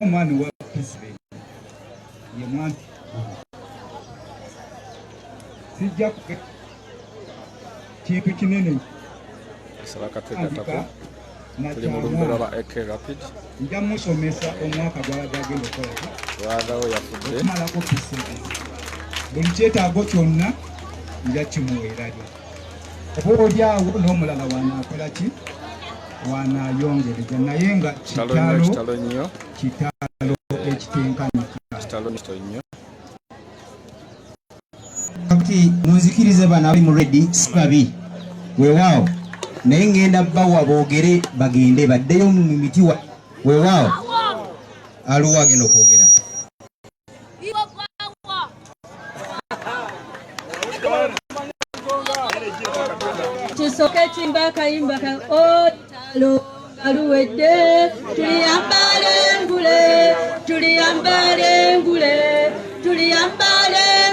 omwana wa president ye mwana sijja kintu kinene Salakategatako tuli mu lumbe lwa AK Rapid nja musomesa omwaka gw'agenda okukola lwagawo yafudde okumalako president buli kyetaago kyonna nja kimuweerali oba olyawo n'omulala wanaakola ki wanayongereza naye nga kitalo ekitenkanika nnyo. Kati munzikirize bana bali mu ready sikabi weewaawo naye ngenda bawa boogere bagende baddeyo mu miti weewaawo aluwa agenda okwogera tusoke kimba kayimba ka otalo aluwedde tuliyambale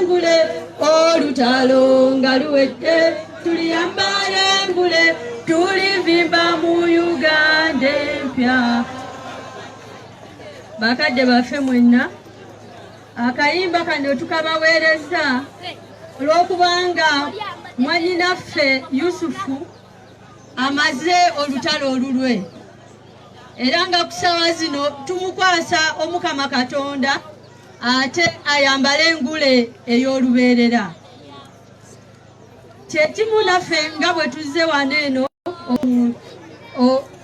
ngule olutalo ngaluwedde tuliyambale ngule tulivimba mu Uganda empya. Bakadde baffe mwenna akayimba kano tukabaweereza olw'okubanga mwannyinaffe Yusufu amaze olutalo olulwe era nga kusawa zino tumukwasa Omukama Katonda ate ayambale engule ey'olubeerera. Kyekimu naffe nga bwe tuzze wano eno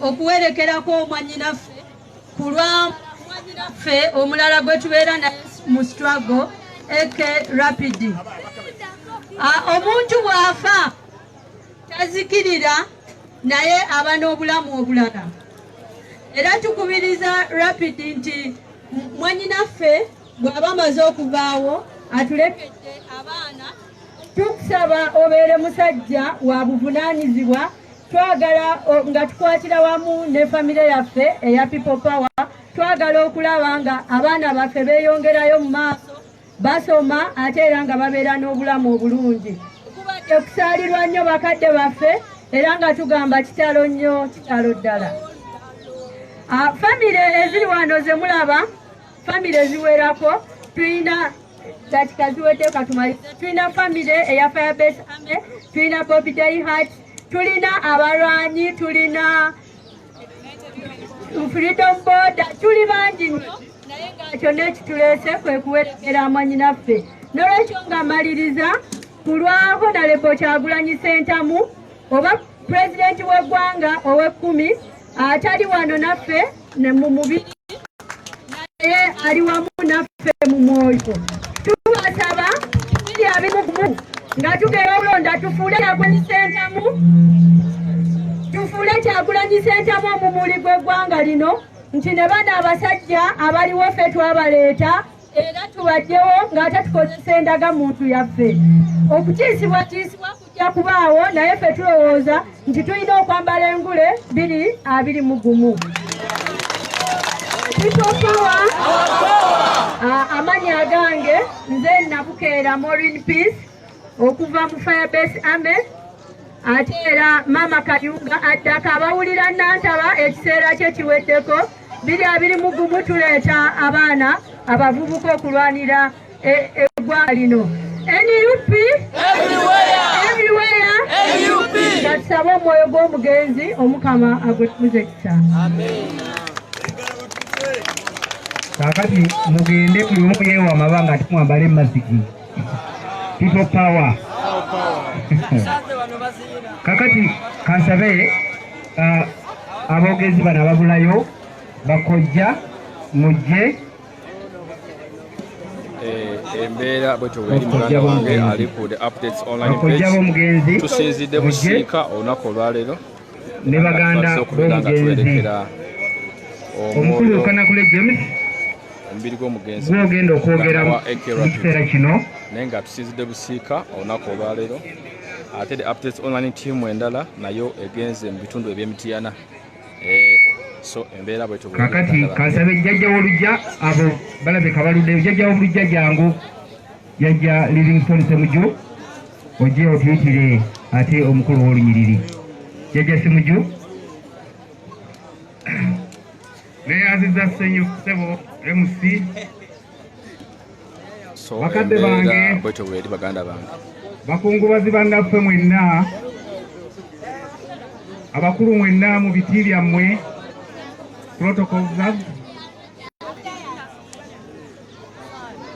okuwerekerako omwannyinaffe ku lwa mwannyinaffe omulala gwe tubeera naye mu struggle AK Rapid. Omuntu bw'afa tazikirira naye aba n'obulamu obulala. Era tukubiriza Rapid nti mwannyinaffe bw'aba amaze okuvaawo atulekedde abaana, tukusaba obeere musajja wa buvunaanyizibwa. Twagala nga tukwatira wamu ne famire yaffe eya People Power, twagala okulaba nga abaana baffe beeyongerayo mu maaso basoma ate era nga babeera n'obulamu obulungi. Kubadde kusaalirwa nnyo bakadde baffe era nga tugamba kitalo nnyo, kitalo ddala. Famire eziri wano ze mulaba, famire ziwerako, tulina dakika ziwedde katumalize. Tulina famire eya Firebase Army, tulina Bobby Dayhart, tulina abalwanyi, tulina Freedom Board, tuli bangi nnyo naye nga kyonna ekituleese kwe kuwerekera mwannyinaffe. N'olwekyo nga maliriza ku lwa Honorable Kyagulanyi Ssentamu oba pulezidenti w'eggwanga ow'ekkumi atali wano naffe mu mubiri naye ali wamu naffe mu mwoyo. Tubasaba biri abimugumu nga tugera okulonda tufuule Kyagulanyi Ssentamu omumuli gw'eggwanga lino nti ne bano abasajja abaliwo ffe twabaleeta era tubaddewo ng'ate tukozesa endagamuntu yaffe. Okukiisibwatiisibwa kujja kubaawo naye ffe tulowooza nti tulina okwambala engule 221. People Power, amannya agange nze Nabukeera Maureen Peace okuva mu Firebase Army, ate era Mama Kayunga addaka abawulira Nantaba ekiseera kye kiweddeko 221 tuleeta abaana abavubuka okulwanira eggwanga lino. NUP everywhere nga tusaba omwoyo gw'omugenzi Omukama agwetuze ekisa. Kakati mugende buli omu yeewa amabanga ate mwambale masiki. People Power. Kakati kansabe aboogezi bano ababulayo bakojja mujje embeera bwetyo weri muganda wange ali ku the updates online page. Tusinzidde busiika olunaku olwaleero ne baganda b'omugenzi omukulu Kanakule James omubiri gw'omugenzi gw'ogenda okwogera mu kiseera kino naye nga tusinzidde busiika olunaku olwaleero. Ate the updates online team endala nayo egenze mu bitundu eby'Emityana. So embeera bwetyo kakati kansabe jjajja w'olujja abo balabika baluddeyo. Jjajja w'olujja jangu jjajja Livingstone Semuju ojje otuyitire ate omukulu w'olunyiriri jjajja Semuju neyaziza ssenyu ssebo MC so bakadde bange bwetyo bweri baganda bange bakungubazi bannaffe mwenna abakulu mwenna mu biti byammwe protocols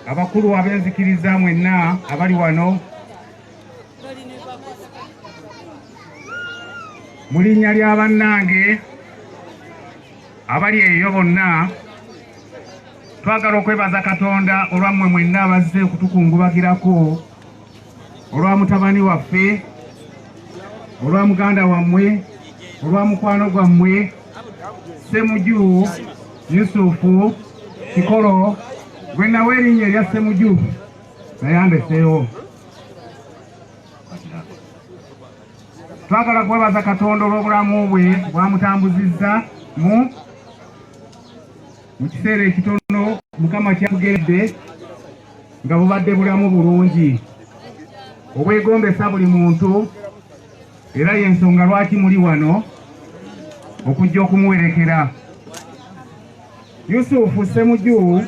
abakulu abenzikiriza mwenna abali wano mu linnya lya bannange abali eyo bonna twagala okwebaza Katonda olwammwe mwenna abazze okutukungubagirako olwa mutabani waffe olwa muganda wammwe olwa mukwano gwammwe Ssemuju Yusufu Kikolo gwe nawe erinnya erya Ssemuju nayambeseewo. Twagala kwebaza Katonda olw'obulamu bwe bwamutambuzizza mu kiseera ekitono Mukama kyatugeredde nga bubadde bulamu bulungi obwegombesa buli muntu, era y'ensonga lwaki muli wano okujja okumuwerekera. Yusufu Ssemuju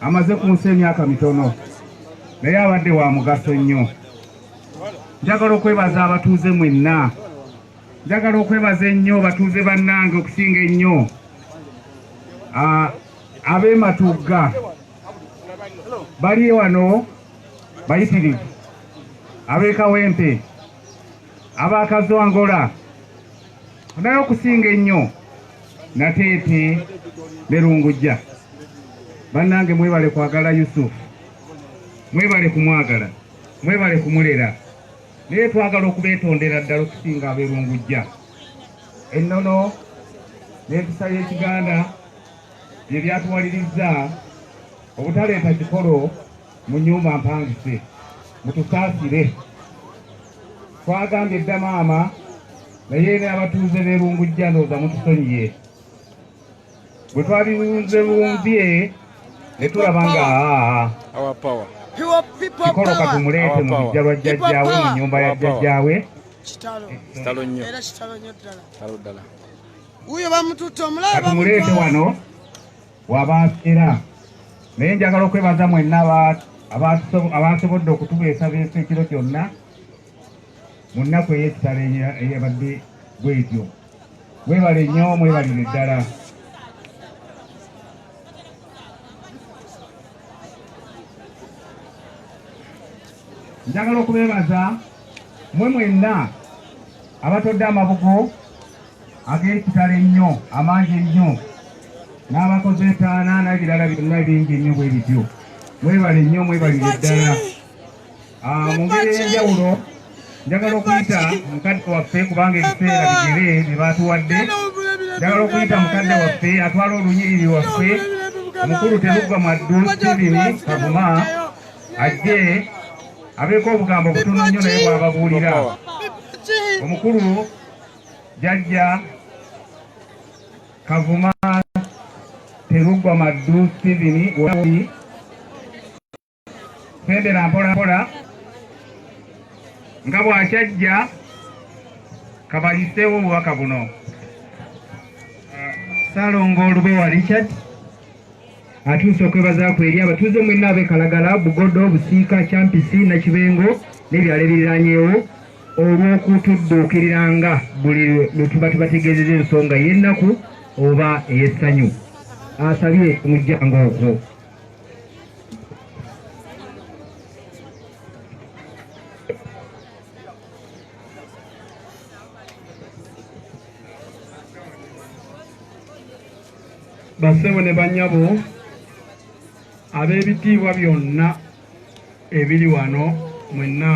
amaze ku nsi emyaka mitono naye abadde wa mugaso nnyo. Njagala okwebaza abatuuze mwenna, njagala okwebaza ennyo batuuze bannange okusinga ennyo ab'e Matugga bali wano bayitirivu, ab'e Kawempe, ab'a Kazwangola, naye okusinga ennyo Nateete ne Lungujja. Bannange mwebale kwagala Yusufu, mwebale kumwagala, mwebale kumulera, naye twagala okubeetondera ddala okusinga ab'e Lungujja. Ennono n'empisa y'Ekiganda bye byatuwalirizza obutaleeta Kikolo mu nnyumba mpangise, mutusaasire. Twagambye dda maama naye n'abatuuze b'e Lungujja ndowooza mutusonyiye. Bwe twabiwunze ne tulaba nga Kikolo katumuleete mu bijja lwa jjajjaawe mu nnyumba ya jjajjaawe. kitalo nnyo ddala. Katumuleete wano w'abaasera. Naye njagala okwebaza mwenna abasobodde okutubeesabeesa ekiro kyonna mu nnaku ey'ekitalo eyabadde bwetyo. Mwebale nnyo, mwebalire ddala. Njagala okubeebaza mmwe mwenna abatodde amabugo ag'ekitalo ennyo amangi ennyo, n'abakoze entaana n'ebirala byonna ebingi ennyo bwe bityo. Mwebale nnyo, mwebalire ddala. Mu ngeri ey'enjawulo njagala okuyita mukadde waffe kubanga ebiseera bigere bye baatuwadde. Njagala okuyita mukadde waffe atwala olunyiriri waffe omukulu Terugwa Maddu Stephen Kavuma ajje abeeko obugambo butono nnyo naye bw'ababuulira. Omukulu Jjajja Kavuma Terugwa Maddu Stephen wali fendera mpola mpola nga bw'akyajja kabaliseewo obubaka buno. Ssaalongo Olubowa Richard atuuse okwebaza kwe eri abatuuze mwenna ab'e Kalagala, Bugodo, Busiika, Kyampisi, Nakibengo n'ebyalo ebiriraanyeewo olw'okutudduukiriranga buli lwe tuba tubategeezeza ensonga y'ennaku oba ey'essanyu. Asabye mujjango okwo. Bassebo ne bannyabo ab'ebitiibwa byonna ebiri wano mwenna,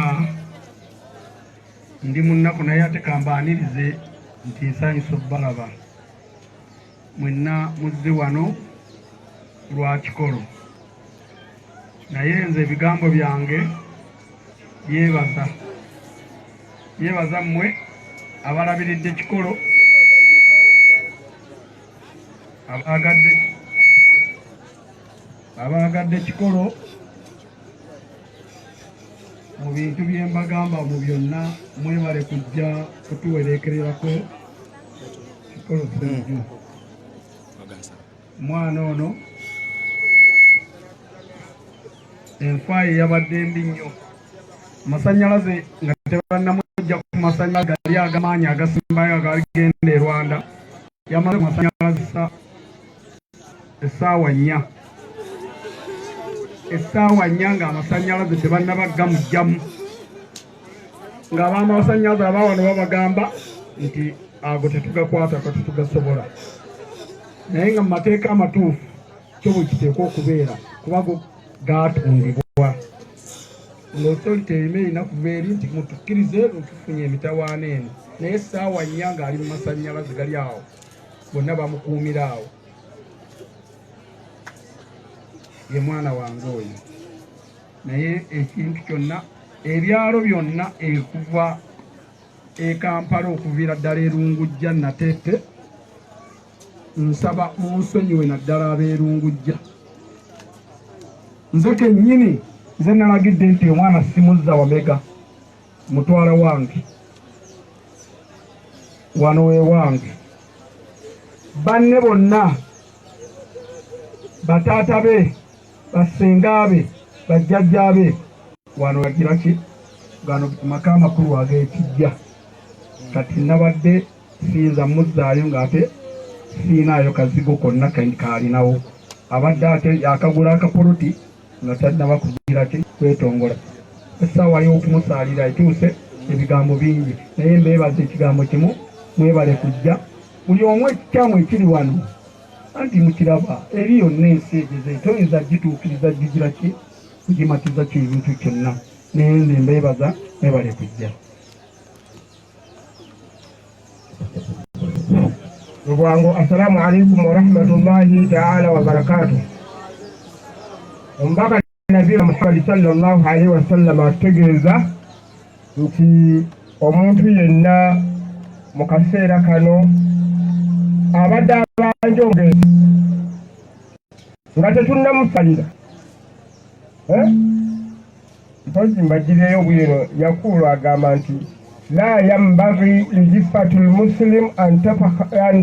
ndi mu nnaku naye ate kambaanirize nti nsanyusa obbalaba. Mwenna muzze wano lwa Kikolo, naye nze ebigambo byange yeebaza mmwe abalabiridde Kikolo, abaagadde Kikolo mu bintu bye mbagamba mu byonna. Mwebale kujja kutuwerekererako Kikolo Ssemuju. Mwana ono enfa yabadde mbi nnyo. Amasanyalaze nga tebannamujja ku masanyalaze gali agamaanyi agasimbayo agagenda e Rwanda, yamaze ku masanyalaze essaawa 4. Essaawa 4 ng'amasanyalaze tebannabaggamugjamu, ng'ab'amasanyalaze abawano babagamba nti ago tetugakwata ko tetugasobola. Naye nga mu mateeka amatuufu kyo bwe kiteekwa okubeera kuba go gaatundibwa. N'autority erina erina kuba eri nti mutukkirize tufunye emitawaana eno, naye essaawa 4 ng'ali mu masanyalaze gali awo, bonna bamukuumira awo. Ye mwana wange oyo. Naye ekintu kyonna, ebyalo byonna okuva e Kampala okuviira ddala Erungujja Natete, nsaba munsonyiwe naddala ab'Erungujja. Nze kennyini nze nalagidde nti omwana simuzza Wamega, mutwala wange wano we wange. Banne bonna, bataata be, basenga be, bajjajja be, wano yagira ki gano maka amakulu ag'ekijja. Kati nabadde siyinza muzzaayo ng'ate siinaayo kazigo konna kaalinawo. Abadde ate yakagula akapoloti nga tannaba kugira ki kwetongola. Essaawa y'okumusaalira etuuse, ebigambo bingi, naye mbeebaza ekigambo kimu, mwebale kujja. Buli omu ekikyamu ekiri wano anti mukiraba, eri yonna ensi egeze toyinza gituukiriza gigira ki kugimatiza ki ebintu kyonna, naye nze mbeebaza mwebale kujja. Bwangu, assalamu alaikum warahmatullahi taala wabarakatuh. Omubaka Nabi Muhammad sallallahu alaihi wasallam ategeeza nti omuntu yenna mu kaseera kano abadde abanja omugenzi nga tetunnamusalira, mpozi mbagirireyo bwino, yakulu agamba nti la yambaghi lijifatul muslim an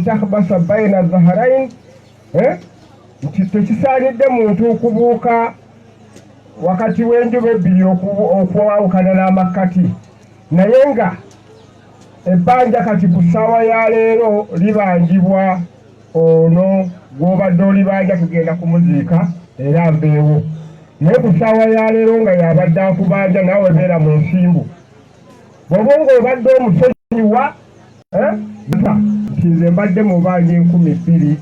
tahbasa baina dhahrain, nti tekisaanidde muntu okubuuka wakati w'enjuba ebbiri okwawukana n'amakkati. Naye nga ebbanja kati ku ssaawa ya leero libanjibwa ono gw'obadde olibanja tugenda kumuziika era mbeewo, naye ku ssaawa ya leero nga yabadde akubanja naawe beera mu nsimbu. Bw'oba ng'obadde omusonyiwa nti nze mbadde mu banja 10,000,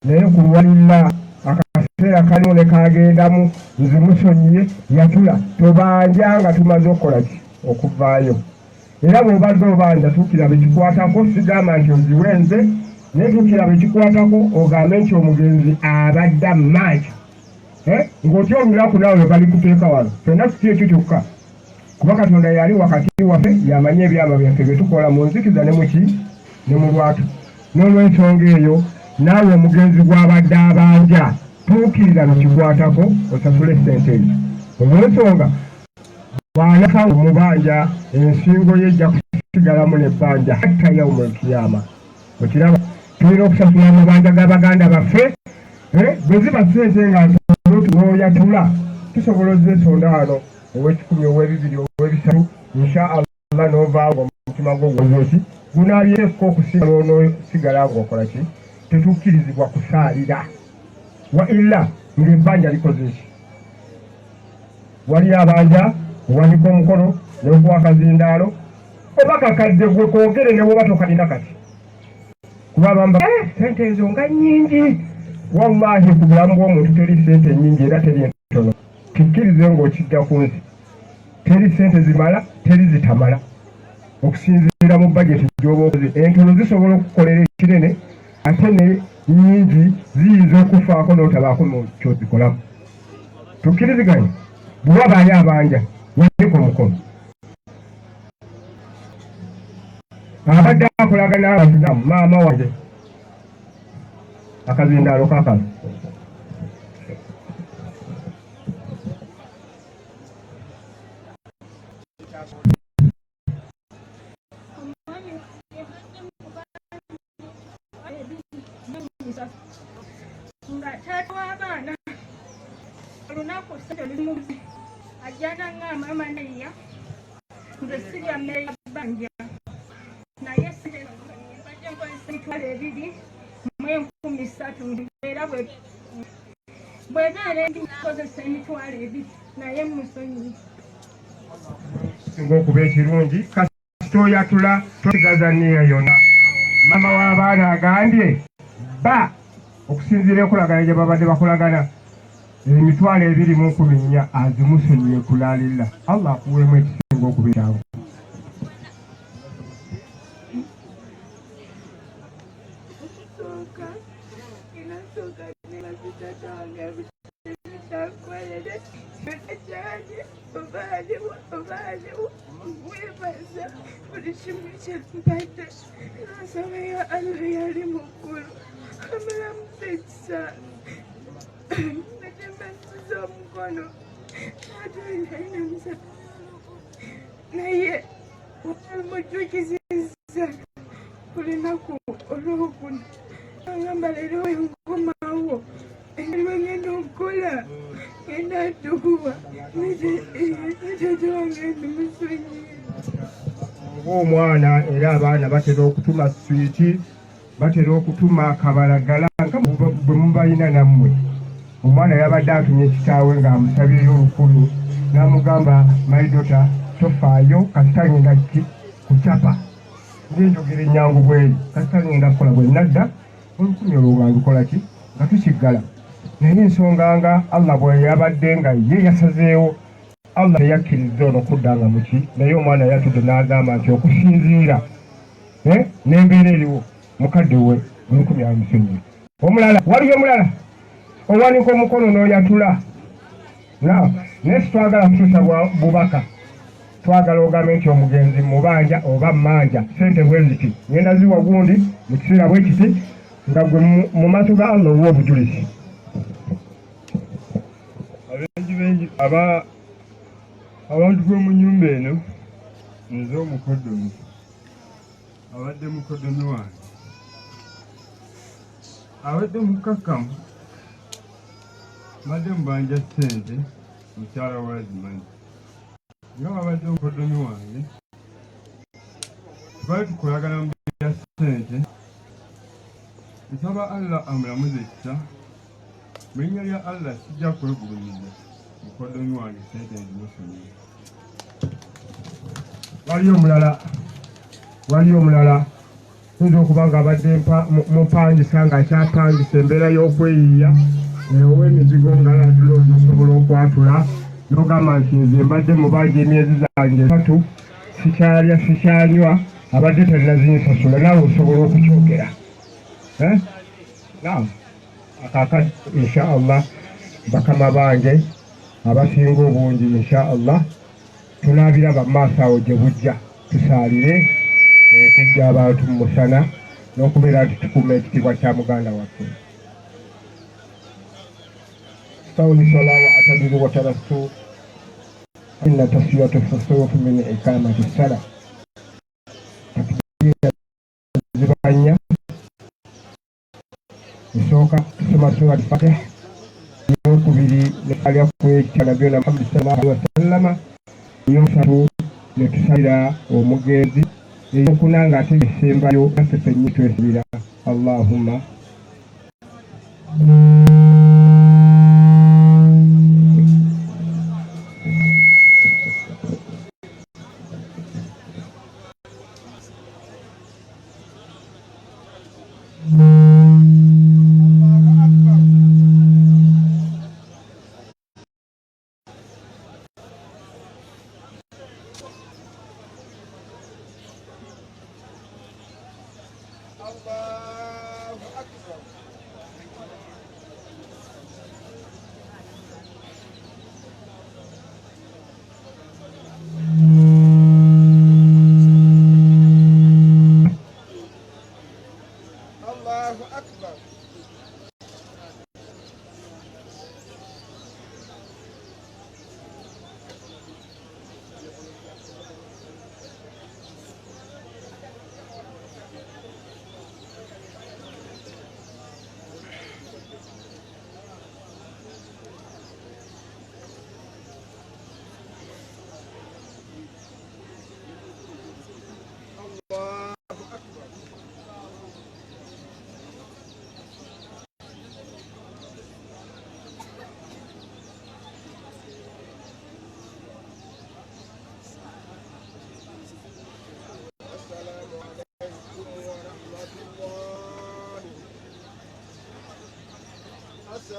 naye ku lwalula akaseera kaliwo ne kagendamu nzimusonyiye, yatula tobanja nga tumaze okukola ki okuvaayo. Era bw'obadde obanja tuukiraba ekikwatako, sigamba nti oziwenze, naye tuukiraba ekikwatako ogambe nti omugenzi abadde ammanju, ng'otya olunaku naawe bali kuteeka wano. Fenna tuti ekyo kyokka, kuba Katonda yali wakati waffe, yamanye ebyama byaffe bye tukola mu nzikiza ne muki ne mu lwatu. N'olw'ensonga eyo naawe omugenzi gw'abadde abanja tuukirira bikikwatako osasule ssente ezo. Olw'ensonga bw'anafa omubanja ensingo ye ejja kusigalamu n'ebbanja hatta yawmul kiyama. Okiraba tulina okusasula amabanja g'abaganda baffe, bwe ziba ssente nga n'oyatula tusobola ozesonda wano ow'ekikumi, ow'ebibiri, ow'ebisatu, insha Allah n'ovaawo omutima gwo gwozooki gunaabyeko okusigala onoosigala ng'okola ki, tetukkirizibwa kusaalira. Wa illa ng'ebbanja likoze ki? Wali abanja owanika omukono n'okuwa akazindaalo oba kakadde gwe koogere ne bw'oba tokalina kati, kuba bamba sente ezo nga nnyingi. Wallahi ku bulamu bw'omuntu teri sente nnyingi era teri entono. Tukkirize ng'okijja ku nsi teri sente zimala, teri zitamala. Okusinziira mu bajeti gy'oba okoze, entono zisobola okukolera ekinene ate ne nnyingi ziyinza okufaako n'otabaako mu kyozikolamu. Tukkiriziganye bwe wabaayo abanja waliko omukono abadde akolagana abantu maama wange akazindaalo kakano nga taata w'abaana olunaku ssente lulimuzi ajjana ngamba maneya nze sirya mmere ya bbanja naye mbadde nkozesa emitwalo 2,300 era bwebeera endi nkozesa emitwalo 2 naye musonyi singa okuba ekirungi kasita oyatula tosigaza niyo yonna mama w'abaana agambye ba okusinziira enkolagana gye babadde bakolagana emitwalo 2,400 azimusonyiye kulalira allah akuweemu ekisinga okuba ekyangu naye mujukiziza kulinaku olwokuna agamba leero enkomawo emirimu ngenda okukola ngenda tukuba netete wange ndimusonyi ng'omwana era abaana batera okutuma switi batera okutuma akabalagala nga bwe mubalina nammwe omwana yabadde atumye kitaawe ng'amusabyeyo olukulu n'amugamba maidota tofaayo kasita ngenda kucapa ngenjogera ennyangu bweri kasita ngenda kukola bwe nadda olukumi olwo nga lukola ki nga tukiggala naye ensonga nga allah bwe yabadde nga ye yasazeewo allah teyakkiriza ono kudda nga muki naye omwana yatudde n'agamba nti okusinziira n'embeera eriwo mukadde we olukumi amusonyiye omulala waliyo omulala owanika omukono n'oyatula naye sitwagala kutuusa bubaka twagala ogambe nti omugenzi mubanja oba mmanja sente bwe ziti ngenda ziwa gundi mu kiseera bwe kiti nga gwe mu maaso ga allah owa obujulizi abengi abantu b'omu nnyumba eno nze omukodomi abadde mukodomi wange abadde mukakkamu badde mubanja ssente mukyala wazimanyi nga babadde omukodomi wange twali tukolagana mu bya ssente nsaba allah amulamuze ekisa mu linnya lya allah sijja kwegulumiza mukodomi wange ssente ezimusonyiye waliyo omulala tuyinza okuba nga abadde mupangisa ng'akyapangisa embeera y'okweyiya ow'emizigo ng'alatula okusobola okwatula n'ogamba nti nze mbadde mubanja emyezi zange 3 sikyalya sikyanywa abadde talinazinsasula naawe osobola okukyogera akaka insha allah bakama bange abasinga obungi insha allah tunaabiraba mu maaso awo gye bujja tusaalire kujja abantu mu musana n'okubeera nti tukuuma ekitiibwa kya muganda waffe استولي صلاة واعتدلوا وترسوا إن تسوية الصوف من إقامة الصلاة تكبير الزبانية يسوكا تسمى سورة الفاتح يوكو بلي لقال يقوي نبينا محمد صلى الله عليه وسلم يوسفو لتسايدا ومجيزي يوكو نانغا تجسيمبا يو نسفني توسبيلا اللهم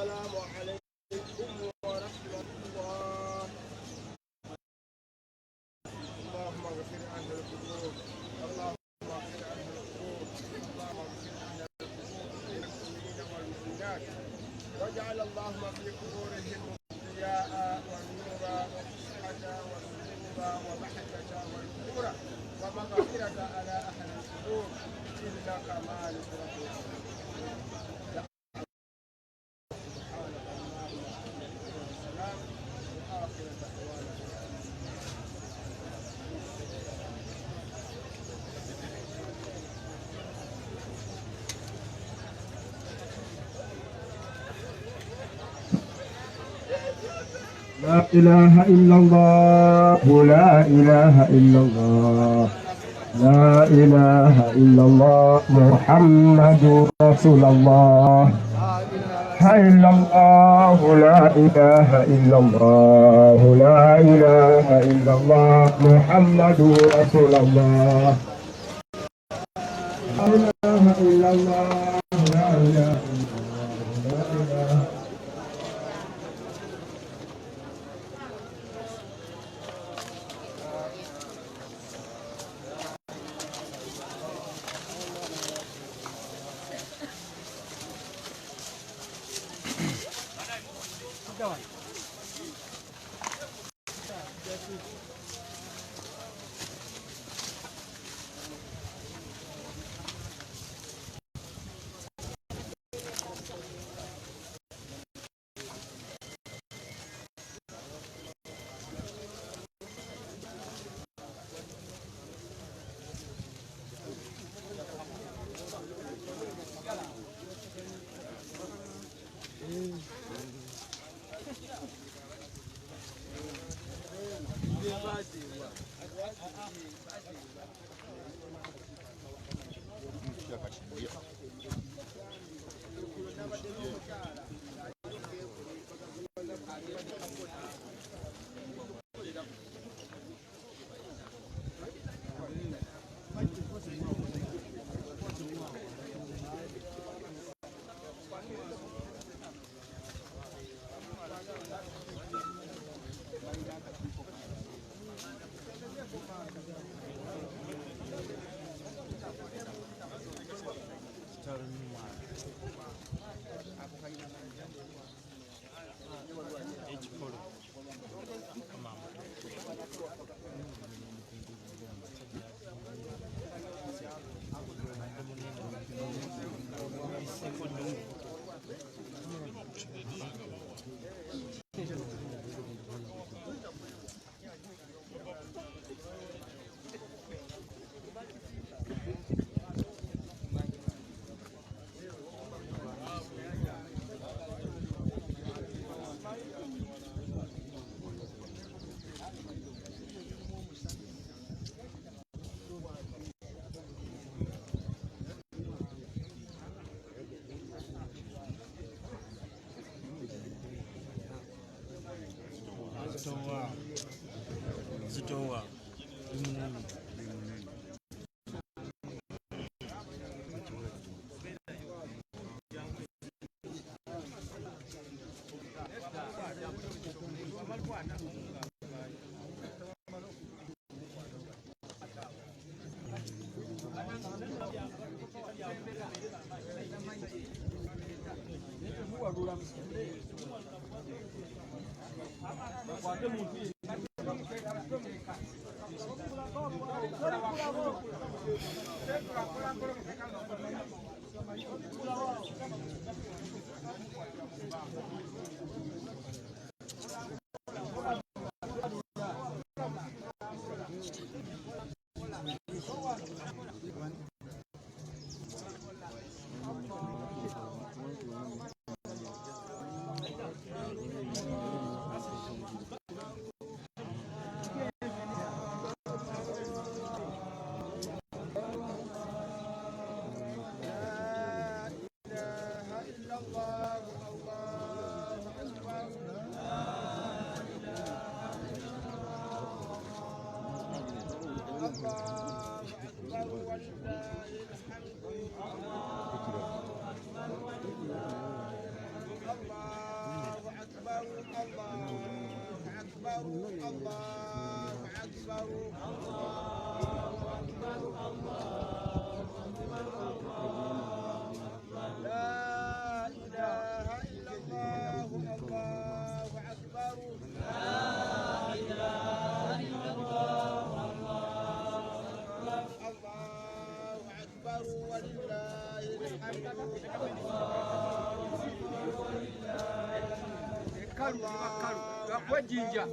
السلام عليكم ورحمة الله. اللهم اغفر عن القبور، اللهم اغفر عن القبور، اللهم اغفر عن القبور للمؤمنين والمؤمنات، واجعل اللهم في قبورهم ضياء ونورا وفسحة وسرورا وبحجة والنورا ومغفرة على أهل القبور إنك مالك رحمة. لا إله إلا الله، لا إله إلا الله، لا إله إلا الله، محمد رسول الله. لا إله إلا الله، لا إله إلا الله، لا إله إلا الله، محمد رسول الله. لا إله إلا الله، لا إله إلا الله، لا إله. Jinja.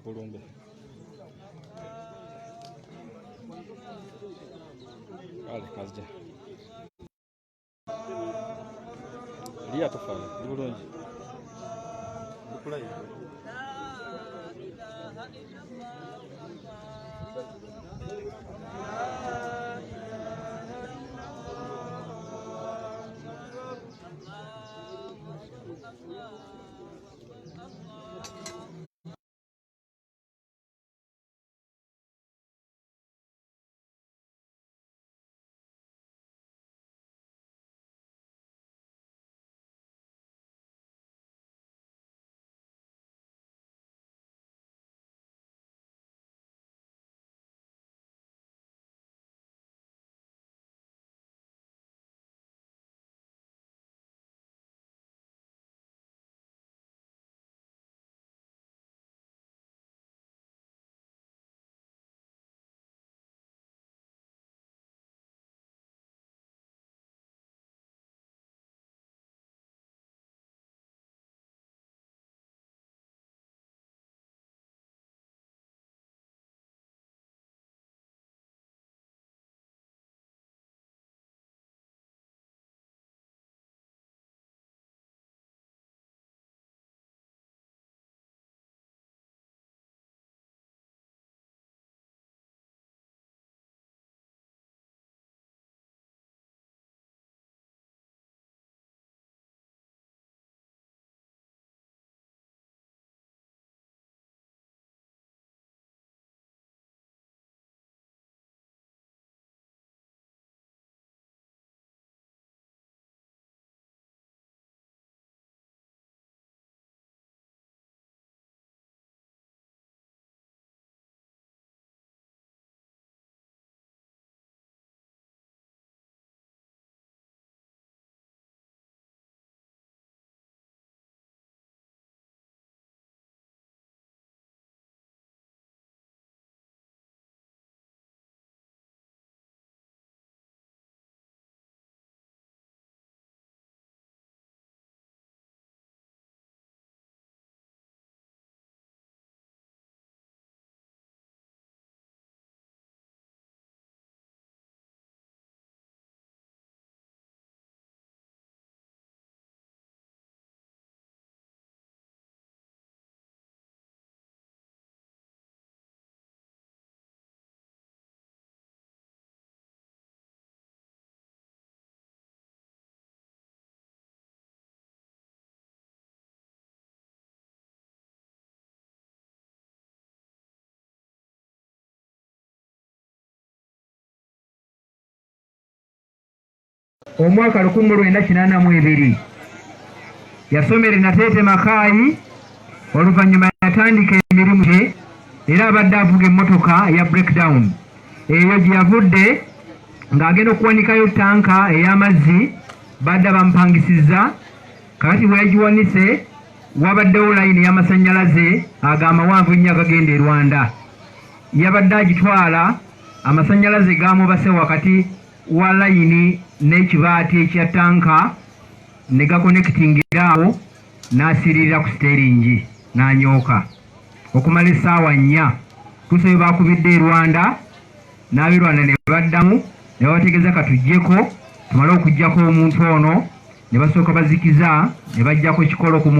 Colombe. Vale, kazja. Liya tofali, bulungi. Bukulai. omwaka 1982 yasomera Nateete Makaayi, oluvannyuma yatandika emirimu gye era abadde avuga emmotoka ya breakdown. Eyo gye yavudde ng'agenda okuwanikayo tanka ey'amazzi, badde bamupangisizza. Kakati bwe yagiwanise wabaddewo layini y'amasannyalaze ag'amawanvu ennyo agagenda e Rwanda. Yabadde agitwala, amasannyalaze gaamubase wakati wa layini n'ekibaati ekya tanka ne gakonekitingira awo n'asirira ku siteringi n'anyooka okumala essaawa 4. tusabye bakubidde e Rwanda n'ab'e Rwanda ne baddamu ne babategeeza katuggyeko tumale okuggyako omuntu ono ne basooka bazikiza ne bajjako ekikolo ku